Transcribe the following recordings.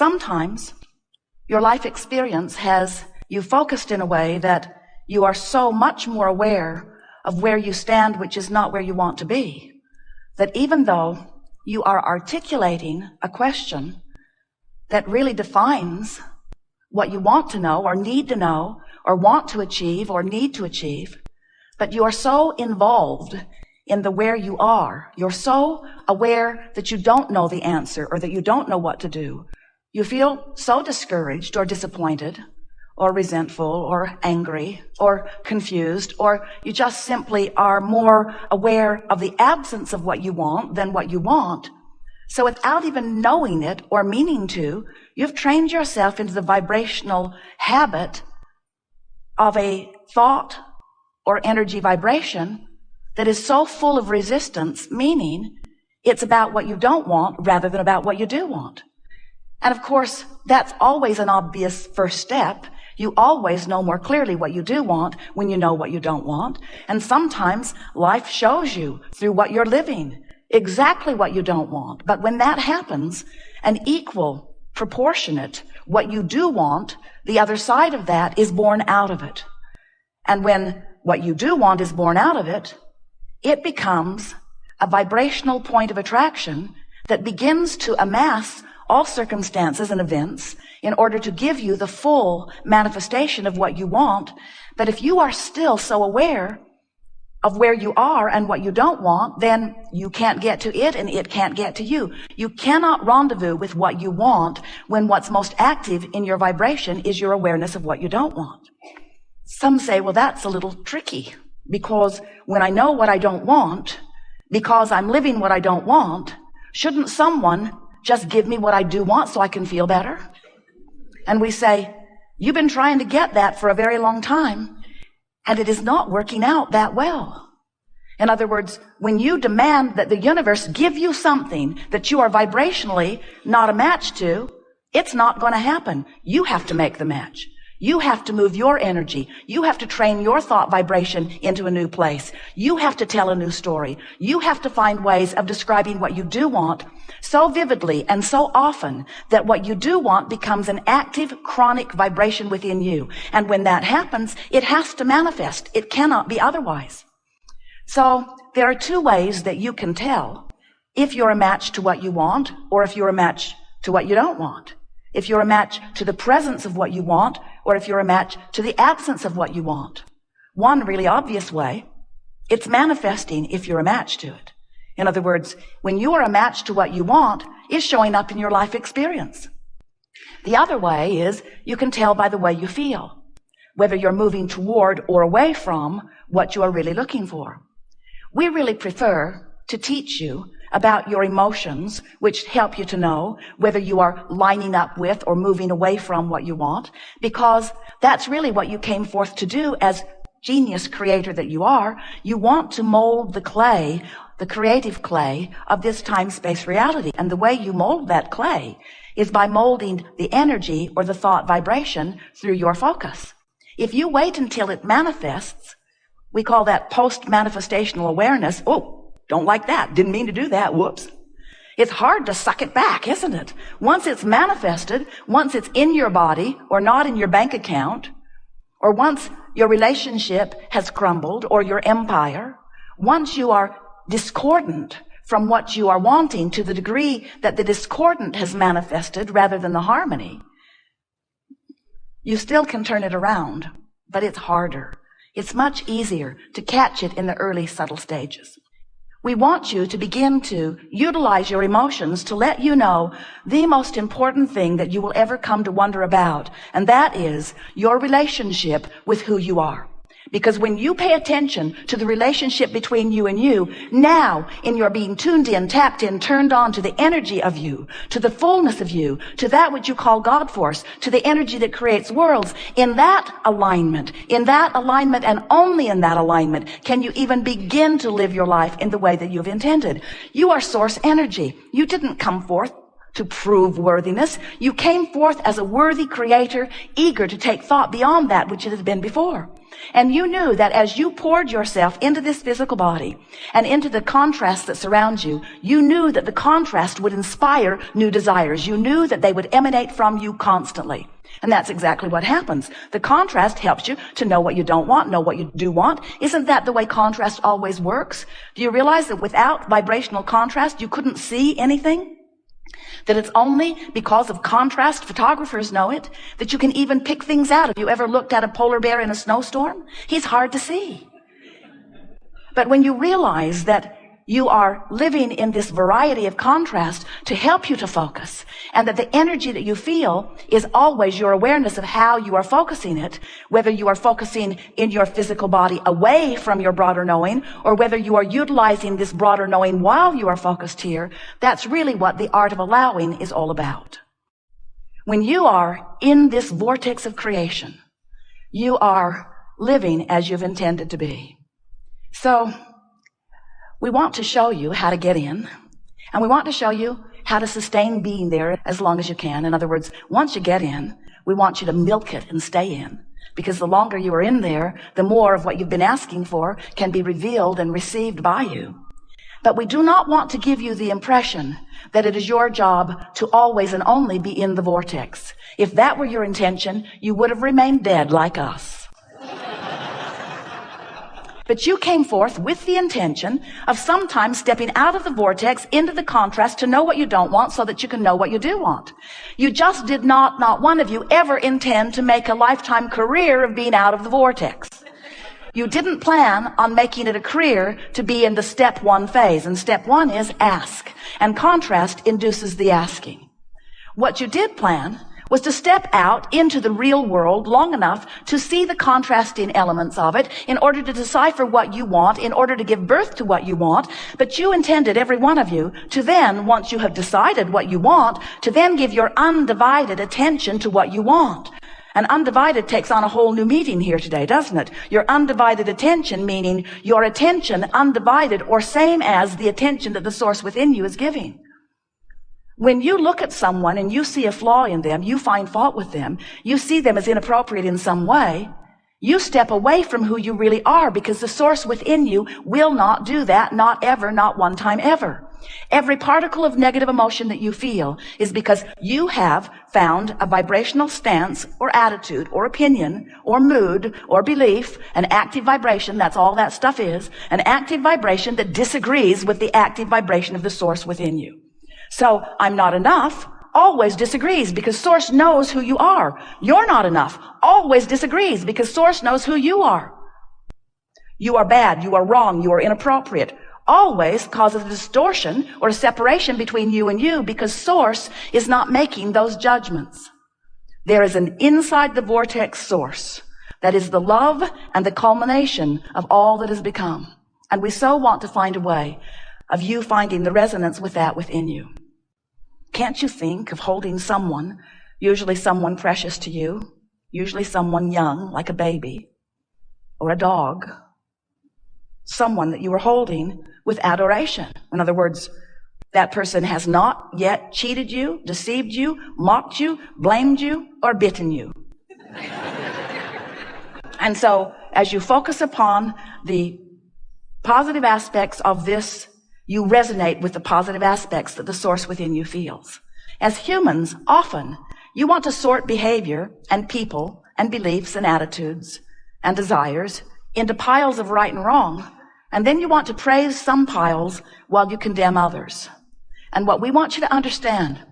sometimes your life experience has you focused in a way that you are so much more aware of where you stand, which is not where you want to be, that even though you are articulating a question that really defines what you want to know or need to know or want to achieve or need to achieve, but you are so involved in the where you are, you're so aware that you don't know the answer or that you don't know what to do. You feel so discouraged or disappointed or resentful or angry or confused, or you just simply are more aware of the absence of what you want than what you want. So without even knowing it or meaning to, you've trained yourself into the vibrational habit of a thought or energy vibration that is so full of resistance, meaning it's about what you don't want rather than about what you do want. And of course, that's always an obvious first step. You always know more clearly what you do want when you know what you don't want. And sometimes life shows you through what you're living exactly what you don't want. But when that happens, an equal, proportionate, what you do want, the other side of that is born out of it. And when what you do want is born out of it, it becomes a vibrational point of attraction that begins to amass all circumstances and events in order to give you the full manifestation of what you want. But if you are still so aware of where you are and what you don't want, then you can't get to it and it can't get to you. You cannot rendezvous with what you want when what's most active in your vibration is your awareness of what you don't want. Some say, well, that's a little tricky, because when I know what I don't want, because I'm living what I don't want, shouldn't someone just give me what I do want so I can feel better? And we say, you've been trying to get that for a very long time, and it is not working out that well. In other words, when you demand that the universe give you something that you are vibrationally not a match to, it's not going to happen. You have to make the match. You have to move your energy. You have to train your thought vibration into a new place. You have to tell a new story. You have to find ways of describing what you do want so vividly and so often that what you do want becomes an active, chronic vibration within you. And when that happens, it has to manifest. It cannot be otherwise. So there are two ways that you can tell if you're a match to what you want or if you're a match to what you don't want. If you're a match to the presence of what you want, or if you're a match to the absence of what you want. One really obvious way, it's manifesting if you're a match to it. In other words, when you are a match to what you want, it's showing up in your life experience. The other way is you can tell by the way you feel, whether you're moving toward or away from what you are really looking for. We really prefer to teach you about your emotions, which help you to know whether you are lining up with or moving away from what you want, because that's really what you came forth to do as genius creator that you are. You want to mold the clay, the creative clay of this time-space reality. And the way you mold that clay is by molding the energy or the thought vibration through your focus. If you wait until it manifests, we call that post-manifestational awareness. Oh, don't like that. Didn't mean to do that. Whoops. It's hard to suck it back, isn't it? Once it's manifested, once it's in your body or not in your bank account, or once your relationship has crumbled or your empire, once you are discordant from what you are wanting to the degree that the discordant has manifested rather than the harmony, you still can turn it around, but it's harder. It's much easier to catch it in the early subtle stages. We want you to begin to utilize your emotions to let you know the most important thing that you will ever come to wonder about, and that is your relationship with who you are. Because when you pay attention to the relationship between you and you, now in your being tuned in, tapped in, turned on to the energy of you, to the fullness of you, to that which you call God force, to the energy that creates worlds, in that alignment and only in that alignment can you even begin to live your life in the way that you've intended. You are source energy. You didn't come forth to prove worthiness. You came forth as a worthy creator, eager to take thought beyond that which it has been before. And you knew that as you poured yourself into this physical body and into the contrast that surrounds you, you knew that the contrast would inspire new desires. You knew that they would emanate from you constantly. And that's exactly what happens. The contrast helps you to know what you don't want, know what you do want. Isn't that the way contrast always works? Do you realize that without vibrational contrast, you couldn't see anything? That it's only because of contrast, photographers know it, that you can even pick things out. Have you ever looked at a polar bear in a snowstorm? He's hard to see. But when you realize that you are living in this variety of contrast to help you to focus, and that the energy that you feel is always your awareness of how you are focusing it, whether you are focusing in your physical body away from your broader knowing, or whether you are utilizing this broader knowing while you are focused here, that's really what the art of allowing is all about. When you are in this vortex of creation, you are living as you've intended to be. So, we want to show you how to get in, and we want to show you how to sustain being there as long as you can. In other words, once you get in, we want you to milk it and stay in, because the longer you are in there, the more of what you've been asking for can be revealed and received by you. But we do not want to give you the impression that it is your job to always and only be in the vortex. If that were your intention, you would have remained dead like us. But you came forth with the intention of sometimes stepping out of the vortex into the contrast to know what you don't want so that you can know what you do want. You just did not one of you ever intend to make a lifetime career of being out of the vortex. You didn't plan on making it a career to be in the step one phase. And step one is ask. And contrast induces the asking. What you did plan was to step out into the real world long enough to see the contrasting elements of it in order to decipher what you want, in order to give birth to what you want. But you intended, every one of you, to then, once you have decided what you want, to then give your undivided attention to what you want. And undivided takes on a whole new meaning here today, doesn't it? Your undivided attention, meaning your attention undivided or same as the attention that the source within you is giving. When you look at someone and you see a flaw in them, you find fault with them, you see them as inappropriate in some way, you step away from who you really are, because the source within you will not do that, not ever, not one time ever. Every particle of negative emotion that you feel is because you have found a vibrational stance or attitude or opinion or mood or belief, an active vibration, that's all that stuff is, an active vibration that disagrees with the active vibration of the source within you. So, I'm not enough always disagrees because source knows who you are. You're not enough always disagrees because source knows who you are. You are bad, you are wrong, you are inappropriate. Always causes a distortion or a separation between you and you because source is not making those judgments. There is an inside the vortex source that is the love and the culmination of all that has become. And we so want to find a way of you finding the resonance with that within you. Can't you think of holding someone, usually someone precious to you, usually someone young, like a baby, or a dog, someone that you were holding with adoration? In other words, that person has not yet cheated you, deceived you, mocked you, blamed you, or bitten you. And so, as you focus upon the positive aspects of this, you resonate with the positive aspects that the source within you feels. As humans, often, you want to sort behavior and people and beliefs and attitudes and desires into piles of right and wrong, and then you want to praise some piles while you condemn others. And what we want you to understand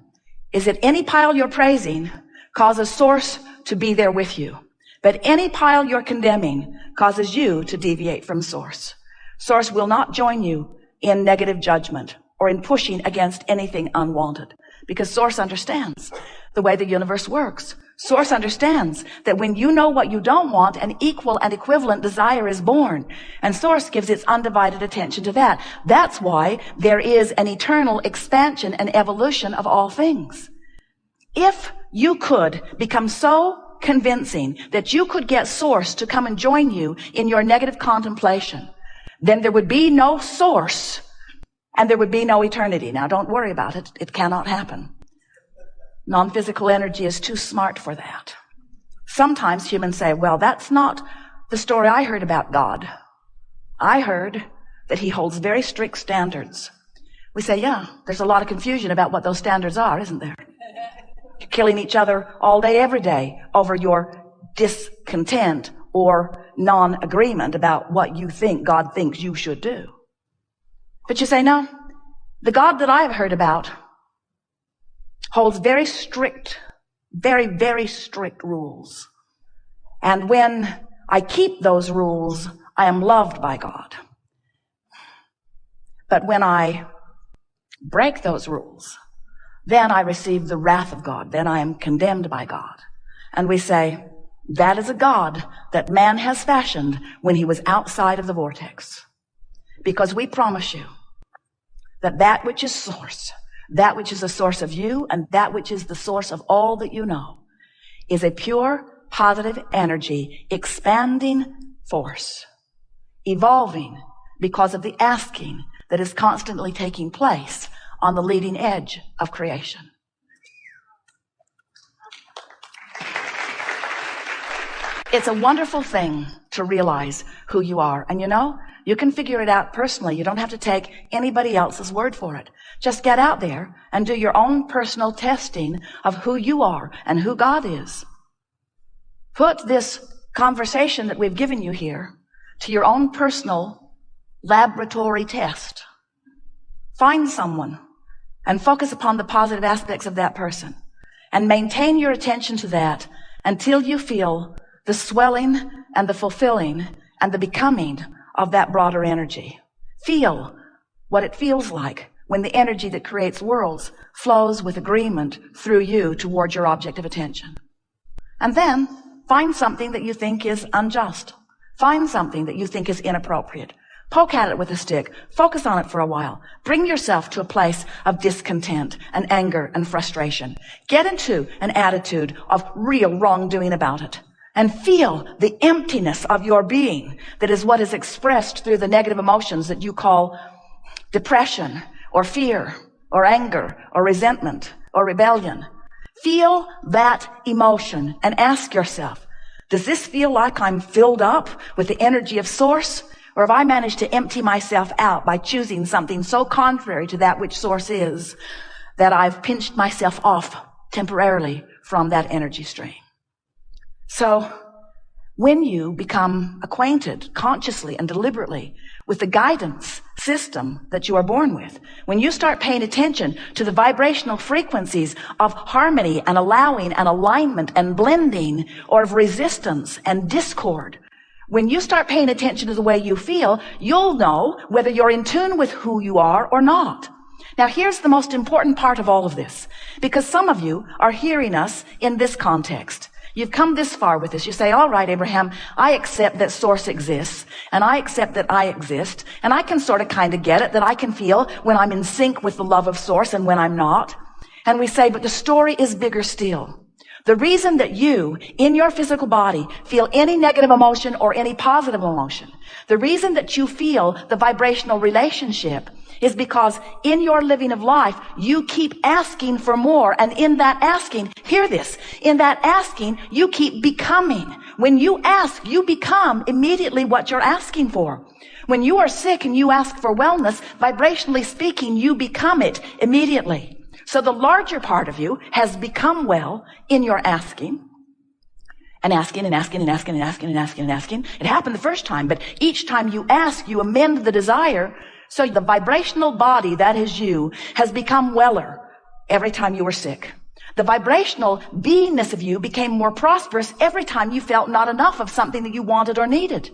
is that any pile you're praising causes source to be there with you. But any pile you're condemning causes you to deviate from source. Source will not join you in negative judgment or in pushing against anything unwanted, because source understands the way the universe works. Source understands that when you know what you don't want, an equal and equivalent desire is born, and source gives its undivided attention to that. That's why there is an eternal expansion and evolution of all things. If you could become so convincing that you could get source to come and join you in your negative contemplation, then there would be no source and there would be no eternity. Now, don't worry about it. It cannot happen. Non-physical energy is too smart for that. Sometimes humans say, well, that's not the story I heard about God. I heard that he holds very strict standards. We say, yeah, there's a lot of confusion about what those standards are, isn't there? You're killing each other all day, every day over your discontent or non-agreement about what you think God thinks you should do. But you say, no, the God that I have heard about holds very strict, very, very strict rules. And when I keep those rules, I am loved by God. But when I break those rules, then I receive the wrath of God. Then I am condemned by God. And we say, that is a God that man has fashioned when he was outside of the vortex. Because we promise you that that which is source, that which is the source of you, and that which is the source of all that you know, is a pure, positive energy, expanding force, evolving because of the asking that is constantly taking place on the leading edge of creation. It's a wonderful thing to realize who you are. And you know, you can figure it out personally. You don't have to take anybody else's word for it. Just get out there and do your own personal testing of who you are and who God is. Put this conversation that we've given you here to your own personal laboratory test. Find someone and focus upon the positive aspects of that person and maintain your attention to that until you feel the swelling and the fulfilling and the becoming of that broader energy. Feel what it feels like when the energy that creates worlds flows with agreement through you toward your object of attention. And then find something that you think is unjust. Find something that you think is inappropriate. Poke at it with a stick. Focus on it for a while. Bring yourself to a place of discontent and anger and frustration. Get into an attitude of real wrongdoing about it. And feel the emptiness of your being that is what is expressed through the negative emotions that you call depression or fear or anger or resentment or rebellion. Feel that emotion and ask yourself, does this feel like I'm filled up with the energy of source? Or have I managed to empty myself out by choosing something so contrary to that which source is that I've pinched myself off temporarily from that energy stream? So when you become acquainted consciously and deliberately with the guidance system that you are born with, when you start paying attention to the vibrational frequencies of harmony and allowing and alignment and blending, or of resistance and discord, when you start paying attention to the way you feel, you'll know whether you're in tune with who you are or not. Now, here's the most important part of all of this, because some of you are hearing us in this context. You've come this far with this. You say, all right, Abraham, I accept that source exists, and I accept that I exist, and I can sort of kind of get it, that I can feel when I'm in sync with the love of source and when I'm not. And we say, but the story is bigger still. The reason that you, in your physical body, feel any negative emotion or any positive emotion, the reason that you feel the vibrational relationship is because in your living of life, you keep asking for more. And in that asking, hear this, in that asking, you keep becoming. When you ask, you become immediately what you're asking for. When you are sick and you ask for wellness, vibrationally speaking, you become it immediately. So the larger part of you has become well in your asking. And asking and asking and asking and asking and asking and asking. It happened the first time, but each time you ask, you amend the desire. So the vibrational body, that is you, has become weller every time you were sick. The vibrational beingness of you became more prosperous every time you felt not enough of something that you wanted or needed.